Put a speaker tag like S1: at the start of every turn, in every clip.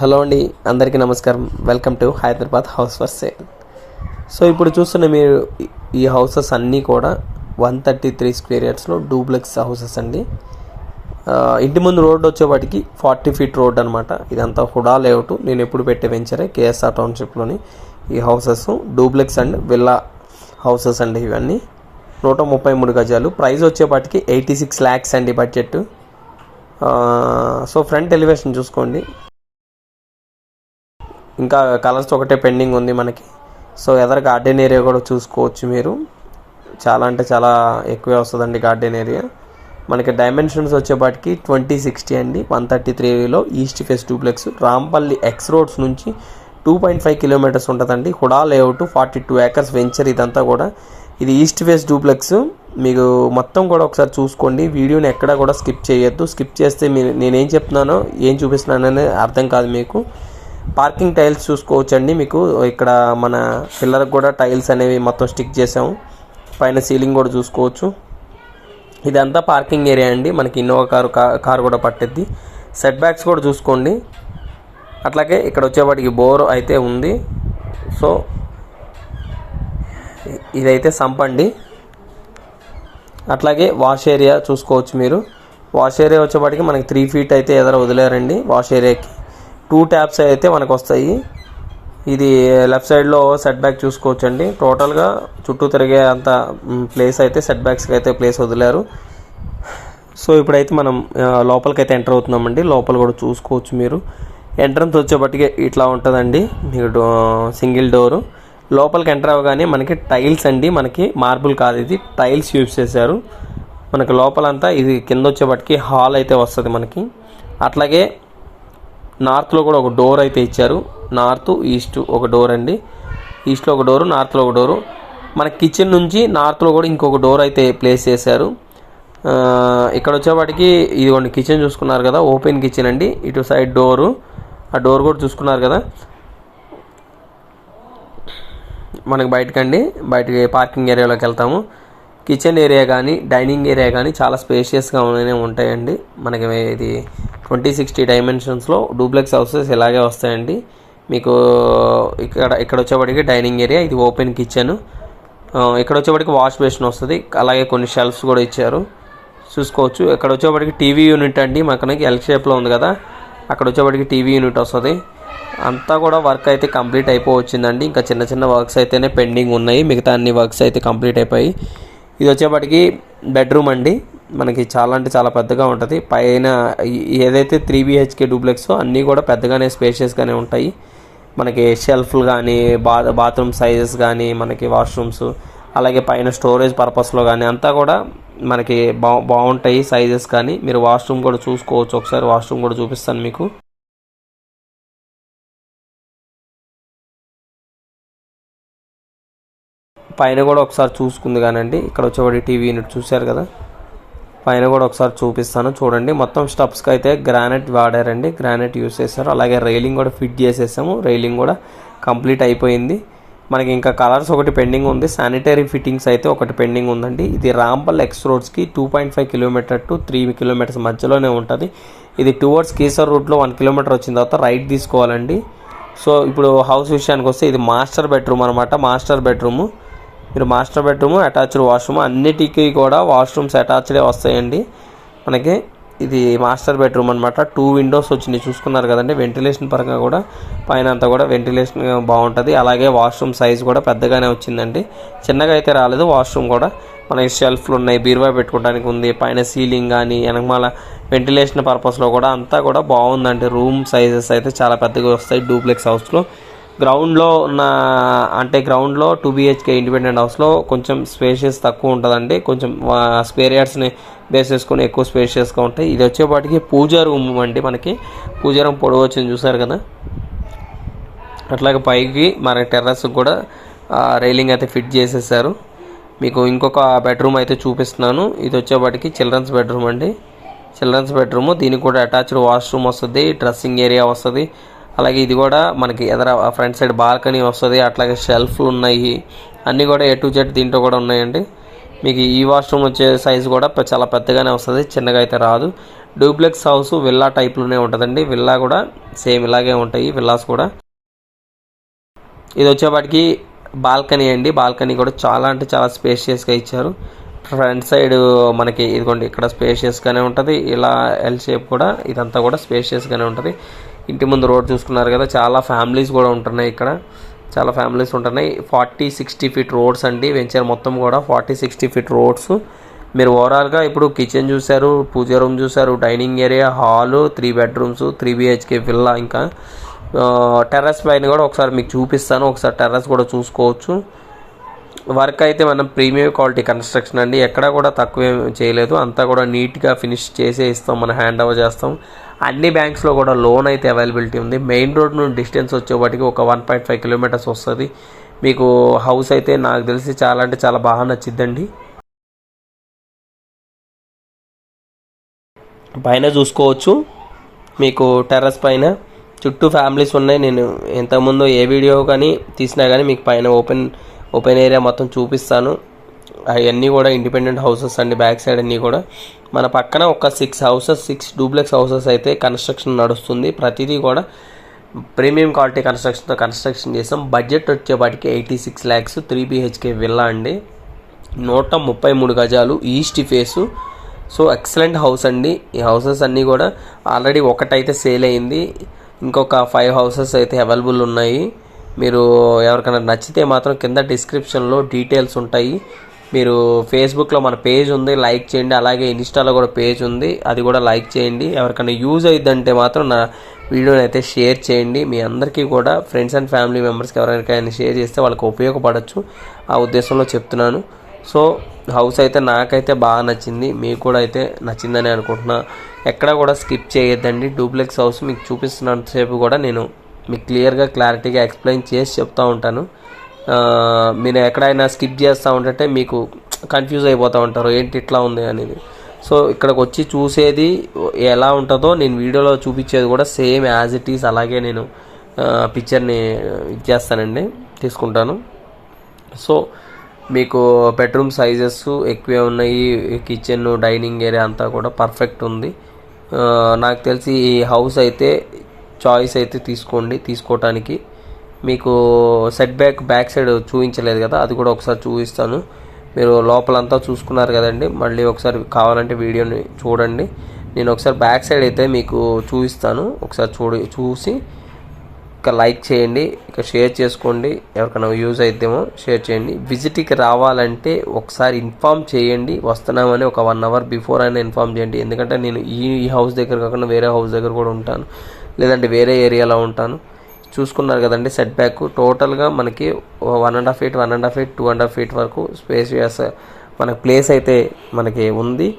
S1: Hello అండి, అందరికీ నమస్కారం. Welcome to Hyderabad house for sale. So ఇప్పుడు చూస్తున్న మీరు ఈ హౌసెస్ అన్నీ కూడా 133 స్క్వేర్ యార్డ్స్లో డూప్లెక్స్ హౌసెస్ అండి. ఇంటి ముందు రోడ్డు వచ్చేవాటికి 40 ఫీట్ రోడ్ అనమాట. ఇదంతా హుడా లేఅవుట్. నేను ఎప్పుడు పెట్టే వెంచరే కేఎస్ఆర్ టౌన్షిప్లోని ఈ houses duplex and villa houses అండి. ఇవన్నీ 133 గజాలు. ప్రైస్ వచ్చేపాటికి 86 lakhs అండి బడ్జెట్. సో ఫ్రంట్ ఎలివేషన్ చూసుకోండి. ఇంకా కలర్స్ ఒకటే పెండింగ్ ఉంది మనకి. సో ఎదర గార్డెన్ ఏరియా కూడా చూసుకోవచ్చు మీరు. చాలా అంటే చాలా ఎక్కువే వస్తుందండి గార్డెన్ ఏరియా. మనకి డైమెన్షన్స్ వచ్చేపాటికి 2060 అండి. 133లో east face duplex. Rampally X roads నుంచి 2.5 కిలోమీటర్స్ ఉంటుందండి. హుడా లేఅవుట్ 42 acres వెంచర్ ఇదంతా కూడా. ఇది ఈస్ట్ ఫేస్ డూప్లెక్స్. మీకు మొత్తం కూడా ఒకసారి చూసుకోండి. వీడియోని ఎక్కడా కూడా స్కిప్ చేయొద్దు. స్కిప్ చేస్తే నేనేం చెప్తున్నానో ఏం చూపిస్తున్నానో అనేది అర్థం కాదు మీకు. పార్కింగ్ టైల్స్ చూసుకోవచ్చండి. మీకు ఇక్కడ మన పిల్లలకు కూడా టైల్స్ అనేవి మొత్తం స్టిక్ చేసాము. పైన సీలింగ్ కూడా చూసుకోవచ్చు. ఇదంతా పార్కింగ్ ఏరియా అండి. మనకి ఇన్నోవా కారు కూడా పట్టిద్ది. సెట్ బ్యాక్స్ కూడా చూసుకోండి. అట్లాగే ఇక్కడ వచ్చేవాటికి బోర్ అయితే ఉంది. సో ఇదైతే సంప్ అండి. అట్లాగే వాష్ ఏరియా చూసుకోవచ్చు మీరు. వాష్ ఏరియా వచ్చేవాటికి మనకి 3 feet అయితే ఎదర వదిలేరండి. వాష్ ఏరియాకి 2 taps అయితే మనకు వస్తాయి. ఇది లెఫ్ట్ సైడ్లో సెట్ బ్యాక్ చూసుకోవచ్చు అండి. టోటల్గా చుట్టూ తిరిగే అంత ప్లేస్ అయితే సెట్ బ్యాక్స్కి అయితే ప్లేస్ వదిలేరు. సో ఇప్పుడైతే మనం లోపలికైతే ఎంటర్ అవుతున్నామండి. లోపల కూడా చూసుకోవచ్చు మీరు. ఎంట్రన్స్ వచ్చేపటికి ఇట్లా ఉంటుందండి. మీకు సింగిల్ డోరు. లోపలికి ఎంటర్ అవ్వగానే మనకి టైల్స్ అండి. మనకి మార్బుల్ కాదు, ఇది టైల్స్ యూజ్ చేశారు. మనకి లోపలంతా ఇది కింద వచ్చేపటికి హాల్ అయితే వస్తుంది మనకి. అట్లాగే నార్త్లో కూడా ఒక డోర్ అయితే ఇచ్చారు. నార్త్ ఈస్ట్ ఒక డోర్ అండి. ఈస్ట్లో ఒక డోరు, నార్త్లో ఒక డోరు. మన కిచెన్ నుంచి నార్త్లో కూడా ఇంకొక డోర్ అయితే ప్లేస్ చేశారు. ఇక్కడ వచ్చేవాటికి ఇదిగోండి కిచెన్ చూసుకున్నారు కదా, ఓపెన్ కిచెన్ అండి. ఇటు సైడ్ డోరు, ఆ డోర్ కూడా చూసుకున్నారు కదా. మనకి బయటకండి, బయటకి పార్కింగ్ ఏరియాలోకి వెళ్తాము. కిచెన్ ఏరియా కానీ డైనింగ్ ఏరియా కానీ చాలా స్పేషియస్గా ఉంటాయండి. మనకి ఇది 2060 డైమెన్షన్స్లో డూప్లెక్స్ హౌసెస్ ఇలాగే వస్తాయండి. మీకు ఇక్కడ వచ్చేవాడికి డైనింగ్ ఏరియా, ఇది ఓపెన్ కిచెన్. ఇక్కడ వచ్చేవాడికి వాష్ బేసిన్ వస్తుంది. అలాగే కొన్ని షెల్ఫ్స్ కూడా ఇచ్చారు చూసుకోవచ్చు. ఇక్కడ వచ్చేవాడికి టీవీ యూనిట్ అండి. మనకి ఎల్ షేప్లో ఉంది కదా, అక్కడ వచ్చేవాడికి టీవీ యూనిట్ వస్తుంది. అంతా కూడా వర్క్ అయితే కంప్లీట్ అయిపోవచ్చిందండి. ఇంకా చిన్న చిన్న వర్క్స్ అయితేనే పెండింగ్ ఉన్నాయి. మిగతా అన్ని వర్క్స్ అయితే కంప్లీట్ అయిపోయి. ఇది వచ్చేప్పటికి బెడ్రూమ్ అండి. మనకి చాలా అంటే చాలా పెద్దగా ఉంటుంది. పైన ఏదైతే 3 BHK డూప్లెక్స్ అన్నీ కూడా పెద్దగానే స్పేషియస్గానే ఉంటాయి. మనకి షెల్ఫ్లు కానీ బాత్రూమ్ సైజెస్ కానీ మనకి వాష్రూమ్స్, అలాగే పైన స్టోరేజ్ పర్పస్లో కానీ అంతా కూడా మనకి బాగుంటాయి సైజెస్ కానీ. మీరు వాష్రూమ్ కూడా చూసుకోవచ్చు. ఒకసారి వాష్రూమ్ కూడా చూపిస్తాను మీకు. పైన కూడా ఒకసారి చూసుకుంది కానండి. ఇక్కడ వచ్చేవాడి టీవీ యూనిట్ చూశారు కదా, పైన కూడా ఒకసారి చూపిస్తాను చూడండి. మొత్తం స్టెప్స్కి అయితే గ్రానైట్ వాడారండి, గ్రానైట్ యూస్ చేశారు. అలాగే రైలింగ్ కూడా ఫిట్ చేసేసాము. రైలింగ్ కూడా కంప్లీట్ అయిపోయింది. మనకి ఇంకా కలర్స్ ఒకటి పెండింగ్ ఉంది. శానిటరీ ఫిట్టింగ్స్ అయితే ఒకటి పెండింగ్ ఉందండి. ఇది రాంపల్ ఎక్స్ రోడ్స్కి 2.5 కిలోమీటర్ టు 3 kilometers మధ్యలోనే ఉంటుంది. ఇది టువర్డ్స్ కీసర్ రూట్లో 1 kilometer వచ్చిన తర్వాత రైట్ తీసుకోవాలండి. సో ఇప్పుడు హౌస్ విషయానికి వస్తే ఇది మాస్టర్ బెడ్రూమ్ అనమాట. మాస్టర్ బెడ్రూము, మీరు మాస్టర్ బెడ్రూమ్, అటాచ్డ్ వాష్రూమ్, అన్నిటికీ కూడా వాష్రూమ్స్ అటాచ్డే వస్తాయండి మనకి. ఇది మాస్టర్ బెడ్రూమ్ అనమాట. 2 windows వచ్చినాయి చూసుకున్నారు కదండి. వెంటిలేషన్ పరంగా కూడా పైన అంతా కూడా వెంటిలేషన్ బాగుంటుంది. అలాగే వాష్రూమ్ సైజ్ కూడా పెద్దగానే వచ్చిందండి, చిన్నగా అయితే రాలేదు. వాష్రూమ్ కూడా మనకి షెల్ఫ్లు ఉన్నాయి, బీరువా పెట్టుకోవడానికి ఉంది. పైన సీలింగ్ కానీ వెనకమాల వెంటిలేషన్ పర్పస్లో కూడా అంతా కూడా బాగుందండి. రూమ్ సైజెస్ అయితే చాలా పెద్దగా వస్తాయి డూప్లెక్స్ హౌస్లో. గ్రౌండ్లో 2 BHK ఇండిపెండెంట్ హౌస్లో కొంచెం స్పేషియస్ తక్కువ ఉంటుందండి. కొంచెం స్క్వేర్ యార్డ్స్ని బేస్ చేసుకొని ఎక్కువ స్పేషియస్గా ఉంటాయి. ఇది వచ్చేపాటికి పూజా రూమ్ అండి. మనకి పూజా రూమ్ పొడవు వచ్చింది చూసారు కదా. అట్లాగే పైకి మన టెర్రస్ కూడా రైలింగ్ అయితే ఫిట్ చేసేసారు. మీకు ఇంకొక బెడ్రూమ్ అయితే చూపిస్తున్నాను. ఇది వచ్చేపాటికి చిల్డ్రన్స్ బెడ్రూమ్ అండి. చిల్డ్రన్స్ బెడ్రూమ్, దీనికి కూడా అటాచ్డ్ వాష్రూమ్ వస్తుంది, డ్రెస్సింగ్ ఏరియా వస్తుంది. అలాగే ఇది కూడా మనకి ఎదర ఫ్రంట్ సైడ్ బాల్కనీ వస్తుంది. అట్లాగే షెల్ఫ్లు ఉన్నాయి. అన్నీ కూడా A to Z దీంట్లో కూడా ఉన్నాయండి. మీకు ఈ వాష్రూమ్ వచ్చే సైజు కూడా చాలా పెద్దగానే వస్తుంది, చిన్నగా అయితే రాదు. డూప్లెక్స్ హౌస్ విల్లా టైప్లోనే ఉంటుందండి. విల్లా కూడా సేమ్ ఇలాగే ఉంటాయి విల్లాస్ కూడా. ఇది వచ్చేపాటికి బాల్కనీ అండి. బాల్కనీ కూడా చాలా అంటే చాలా స్పేషియస్గా ఇచ్చారు. ఫ్రంట్ సైడ్ మనకి ఇదిగోండి ఇక్కడ స్పేషియస్గానే ఉంటుంది. ఇలా ఎల్ షేప్ కూడా ఇదంతా కూడా స్పేషియస్గానే ఉంటుంది. ఇంటి ముందు రోడ్ చూసుకున్నారు కదా, చాలా ఫ్యామిలీస్ కూడా ఉంటున్నాయి ఇక్కడ. చాలా ఫ్యామిలీస్ ఉంటున్నాయి. 40-60 ఫీట్ రోడ్స్ అండి. వెంచర్ మొత్తం కూడా 40-60 ఫీట్ రోడ్స్. మీరు ఓవరాల్గా ఇప్పుడు కిచెన్ చూశారు, పూజ రూమ్ చూశారు, dining area, hall, 3 bedrooms, 3 BHK villa. ఇంకా టెర్రస్ పైన కూడా ఒకసారి మీకు చూపిస్తాను. ఒకసారి టెర్రస్ కూడా చూసుకోవచ్చు. వర్క్ అయితే మనం ప్రీమియం క్వాలిటీ కన్స్ట్రక్షన్ అండి. ఎక్కడ కూడా తక్కువ చేయలేదు. అంతా కూడా నీట్గా ఫినిష్ చేసే ఇస్తాం, మనం హ్యాండ్ ఓవర్ చేస్తాం. అన్ని బ్యాంక్స్లో కూడా లోన్ అయితే అవైలబిలిటీ ఉంది. మెయిన్ రోడ్ నుండి డిస్టెన్స్ వచ్చేవాటికి ఒక 1.5 కిలోమీటర్స్ వస్తుంది. మీకు హౌస్ అయితే నాకు తెలిసి చాలా అంటే చాలా బాగా నచ్చిద్దండి. పైన చూసుకోవచ్చు మీకు టెర్రస్ పైన చుట్టూ ఫ్యామిలీస్ ఉన్నాయి. నేను ఇంతకుముందు ఏ వీడియో కానీ తీసినా కానీ మీకు పైన ఓపెన్ ఏరియా మొత్తం చూపిస్తాను. అవన్నీ కూడా ఇండిపెండెంట్ హౌసెస్ అండి. బ్యాక్ సైడ్ అన్నీ కూడా మన పక్కన ఒక 6 డూప్లెక్స్ హౌసెస్ అయితే కన్స్ట్రక్షన్ నడుస్తుంది. ప్రతిదీ కూడా ప్రీమియం క్వాలిటీ కన్స్ట్రక్షన్తో కన్స్ట్రక్షన్ చేసాం. బడ్జెట్ వచ్చేపాటికి 86 lakhs 3 BHK విల్లా అండి. 133 గజాలు, east face. So excellent house అండి. ఈ హౌసెస్ అన్నీ కూడా ఆల్రెడీ ఒకటైతే సేల్ అయింది. ఇంకొక 5 హౌసెస్ అయితే అవైలబుల్ ఉన్నాయి. మీరు ఎవరికైనా నచ్చితే మాత్రం కింద డిస్క్రిప్షన్లో డీటెయిల్స్ ఉంటాయి. మీరు ఫేస్బుక్లో మన పేజ్ ఉంది, లైక్ చేయండి. అలాగే ఇన్స్టాలో కూడా పేజ్ ఉంది, అది కూడా లైక్ చేయండి. ఎవరికైనా యూజ్ అయిద్దంటే మాత్రం నా వీడియోని అయితే షేర్ చేయండి. మీ అందరికీ కూడా ఫ్రెండ్స్ అండ్ ఫ్యామిలీ మెంబర్స్కి ఎవరికైనా షేర్ చేస్తే వాళ్ళకి ఉపయోగపడవచ్చు, ఆ ఉద్దేశంలో చెప్తున్నాను. సో హౌస్ అయితే నాకైతే బాగా నచ్చింది, మీకు కూడా అయితే నచ్చిందని అనుకుంటున్నా. ఎక్కడ కూడా స్కిప్ చేయొద్దండి. డూప్లెక్స్ హౌస్ మీకు చూపిస్తున్నంతసేపు కూడా నేను మీకు క్లారిటీగా ఎక్స్ప్లెయిన్ చేసి చెప్తూ ఉంటాను. మీరు ఎక్కడైనా స్కిప్ చేస్తూ ఉంటే మీకు కన్ఫ్యూజ్ అయిపోతూ ఉంటారు, ఏంటి ఇట్లా ఉంది అనేది. సో ఇక్కడికి వచ్చి చూసేది ఎలా ఉంటుందో నేను వీడియోలో చూపించేది కూడా సేమ్ యాజ్ ఇట్ ఈస్ అలాగే నేను పిక్చర్ని ఇచ్చేస్తానండి, తీసుకుంటాను. సో మీకు బెడ్రూమ్ సైజెస్ ఎక్కువే ఉన్నాయి. కిచెన్, డైనింగ్ ఏరియా అంతా కూడా పర్ఫెక్ట్ ఉంది. నాకు తెలిసి ఈ హౌస్ అయితే చాయిస్ అయితే తీసుకోవటానికి. మీకు బ్యాక్ సైడ్ చూపించలేదు కదా, అది కూడా ఒకసారి చూపిస్తాను. మీరు లోపలంతా చూసుకున్నారు కదండి, మళ్ళీ ఒకసారి కావాలంటే వీడియోని చూడండి. నేను ఒకసారి బ్యాక్ సైడ్ అయితే మీకు చూపిస్తాను. ఒకసారి చూసి ఇక లైక్ చేయండి, ఇక షేర్ చేసుకోండి. ఎవరికైనా యూజ్ అయితేమో షేర్ చేయండి. విజిట్కి రావాలంటే ఒకసారి ఇన్ఫామ్ చేయండి, వస్తున్నామని ఒక 1 hour బిఫోర్ అయినా ఇన్ఫామ్ చేయండి. ఎందుకంటే నేను ఈ హౌస్ దగ్గర కాకుండా వేరే హౌస్ దగ్గర కూడా ఉంటాను, లేదంటే వేరే ఏరియాలో ఉంటాను. చూసుకున్నారు కదండి సెట్ బ్యాక్ టోటల్గా మనకి 1.5 feet 2.5 feet వరకు స్పేస్ మనకి ప్లేస్ అయితే మనకి ఉంది.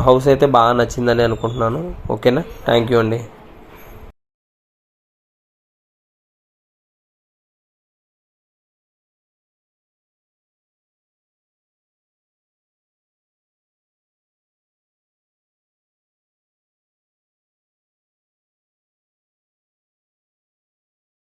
S1: హౌస్ అయితే బాగా నచ్చిందని అనుకుంటున్నాను. ఓకేనా, థ్యాంక్ యూ అండి.